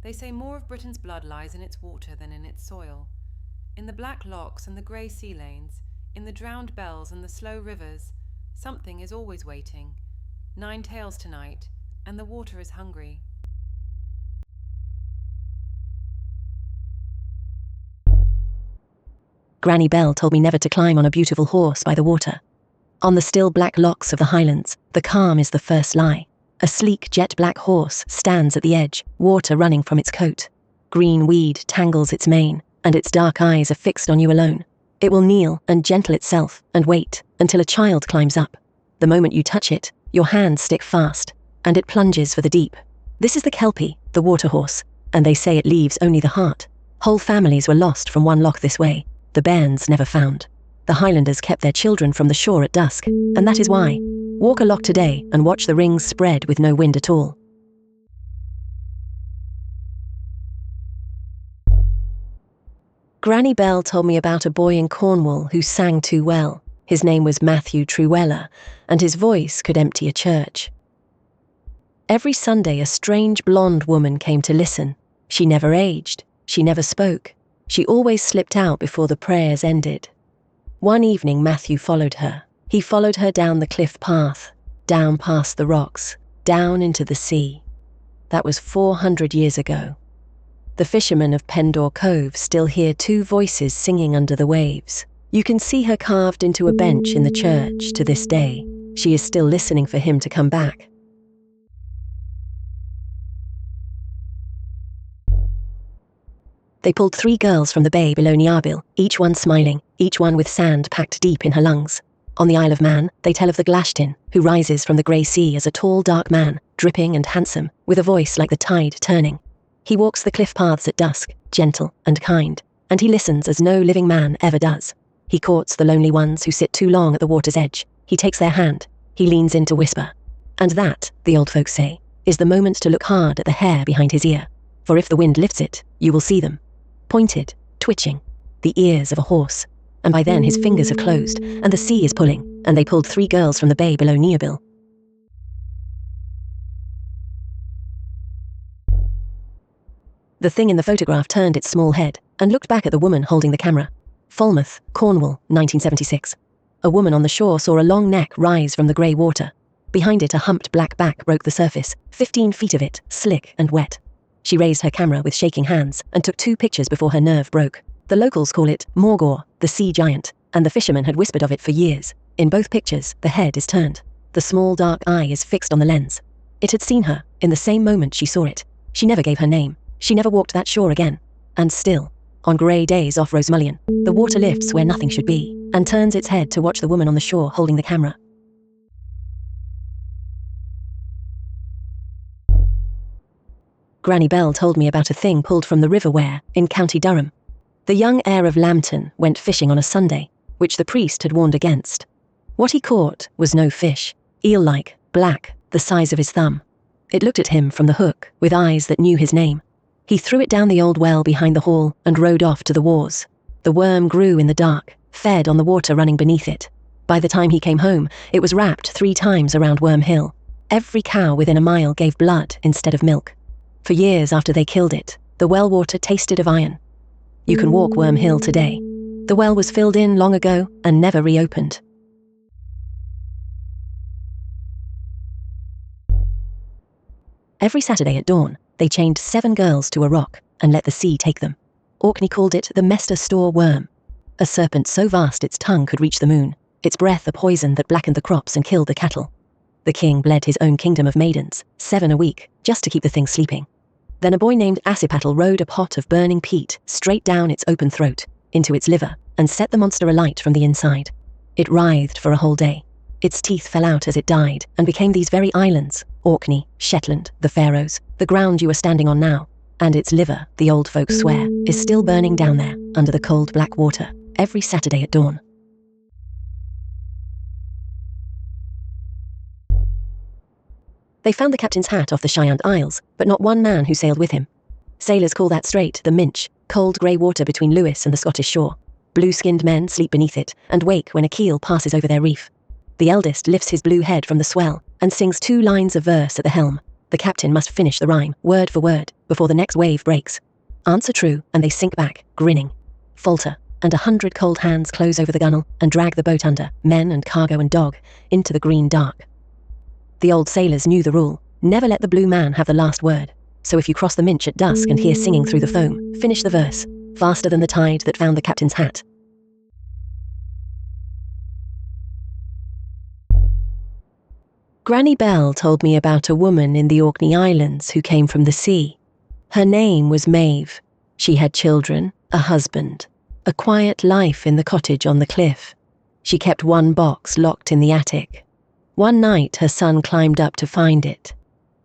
They say more of Britain's blood lies in its water than in its soil. In the black lochs and the grey sea lanes, in the drowned bells and the slow rivers, something is always waiting. 9 tails tonight, and the water is hungry. Granny Bell told me never to climb on a beautiful horse by the water. On the still black lochs of the Highlands, the calm is the first lie. A sleek jet-black horse stands at the edge, water running from its coat. Green weed tangles its mane, and its dark eyes are fixed on you alone. It will kneel and gentle itself and wait until a child climbs up. The moment you touch it, your hands stick fast, and it plunges for the deep. This is the Kelpie, the water horse, and they say it leaves only the heart. Whole families were lost from one loch this way, the bairns never found. The Highlanders kept their children from the shore at dusk, and that is why. Walk a loch today and watch the rings spread with no wind at all. Granny Bell told me about a boy in Cornwall who sang too well. His name was Matthew Truella, and his voice could empty a church. Every Sunday a strange blonde woman came to listen. She never aged, she never spoke. She always slipped out before the prayers ended. One evening Matthew followed her. He followed her down the cliff path, down past the rocks, down into the sea. That was 400 years ago. The fishermen of Pendor Cove still hear 2 voices singing under the waves. You can see her carved into a bench in the church to this day. She is still listening for him to come back. They pulled 3 girls from the bay below Niarbil, each one smiling, each one with sand packed deep in her lungs. On the Isle of Man, they tell of the Glashtyn, who rises from the grey sea as a tall, dark man, dripping and handsome, with a voice like the tide turning. He walks the cliff paths at dusk, gentle and kind, and he listens as no living man ever does. He courts the lonely ones who sit too long at the water's edge. He takes their hand. He leans in to whisper. And that, the old folks say, is the moment to look hard at the hair behind his ear. For if the wind lifts it, you will see them. Pointed, twitching, the ears of a horse. And by then his fingers have closed, and the sea is pulling, and they pulled 3 girls from the bay below Niarbil. The thing in the photograph turned its small head, and looked back at the woman holding the camera. Falmouth, Cornwall, 1976. A woman on the shore saw a long neck rise from the grey water. Behind it a humped black back broke the surface, 15 feet of it, slick and wet. She raised her camera with shaking hands, and took 2 pictures before her nerve broke. The locals call it Morgawr, the sea giant, and the fishermen had whispered of it for years. In both pictures, the head is turned. The small dark eye is fixed on the lens. It had seen her, in the same moment she saw it. She never gave her name. She never walked that shore again. And still, on grey days off Rosemullion, the water lifts where nothing should be, and turns its head to watch the woman on the shore holding the camera. Granny Bell told me about a thing pulled from the River Wear in County Durham. The young heir of Lambton went fishing on a Sunday, which the priest had warned against. What he caught was no fish, eel-like, black, the size of his thumb. It looked at him from the hook, with eyes that knew his name. He threw it down the old well behind the hall and rowed off to the wars. The worm grew in the dark, fed on the water running beneath it. By the time he came home, it was wrapped 3 times around Worm Hill. Every cow within a mile gave blood instead of milk. For years after they killed it, the well water tasted of iron. You can walk Worm Hill today. The well was filled in long ago and never reopened. Every Saturday at dawn, they chained 7 girls to a rock and let the sea take them. Orkney called it the Mester Stoorworm, a serpent so vast its tongue could reach the moon, its breath a poison that blackened the crops and killed the cattle. The king bled his own kingdom of maidens, 7 a week, just to keep the thing sleeping. Then a boy named Asipattle rode a pot of burning peat straight down its open throat, into its liver, and set the monster alight from the inside. It writhed for a whole day. Its teeth fell out as it died, and became these very islands, Orkney, Shetland, the Faroes, the ground you are standing on now. And its liver, the old folks swear, is still burning down there, under the cold black water, every Saturday at dawn. They found the captain's hat off the Cheyenne Isles, but not one man who sailed with him. Sailors call that strait the Minch, cold grey water between Lewis and the Scottish shore. Blue-skinned men sleep beneath it, and wake when a keel passes over their reef. The eldest lifts his blue head from the swell, and sings 2 lines of verse at the helm. The captain must finish the rhyme, word for word. before the next wave breaks. Answer true, and they sink back, grinning. Falter, and 100 cold hands close over the gunwale and drag the boat under, men and cargo and dog, into the green dark. The old sailors knew the rule: never let the blue man have the last word. So if you cross the Minch at dusk and hear singing through the foam, finish the verse, faster than the tide that found the captain's hat. Granny Bell told me about a woman in the Orkney Islands who came from the sea. Her name was Maeve. She had children, a husband, a quiet life in the cottage on the cliff. She kept one box locked in the attic. One night her son climbed up to find it.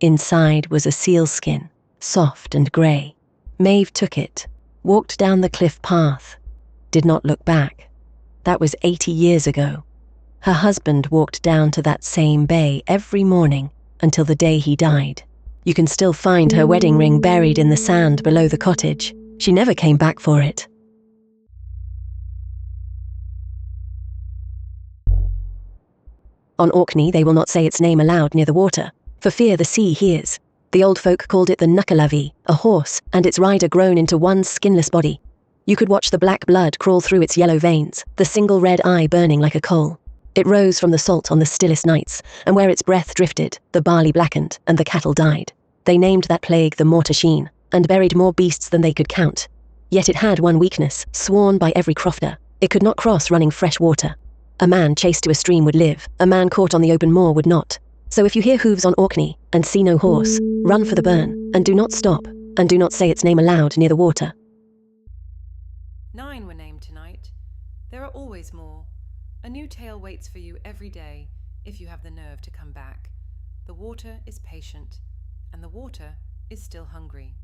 Inside was a sealskin, soft and grey. Maeve took it, walked down the cliff path, did not look back. That was 80 years ago. Her husband walked down to that same bay every morning until the day he died. You can still find her wedding ring buried in the sand below the cottage. She never came back for it. On Orkney they will not say its name aloud near the water, for fear the sea hears. The old folk called it the Nuckelavee, a horse, and its rider grown into one skinless body. You could watch the black blood crawl through its yellow veins, the single red eye burning like a coal. It rose from the salt on the stillest nights, and where its breath drifted, the barley blackened, and the cattle died. They named that plague the Mortasheen, and buried more beasts than they could count. Yet it had one weakness, sworn by every crofter: it could not cross running fresh water. A man chased to a stream would live, a man caught on the open moor would not. So if you hear hooves on Orkney, and see no horse, run for the burn, and do not stop, and do not say its name aloud near the water. 9 were named tonight. There are always more. A new tale waits for you every day, if you have the nerve to come back. The water is patient, and the water is still hungry.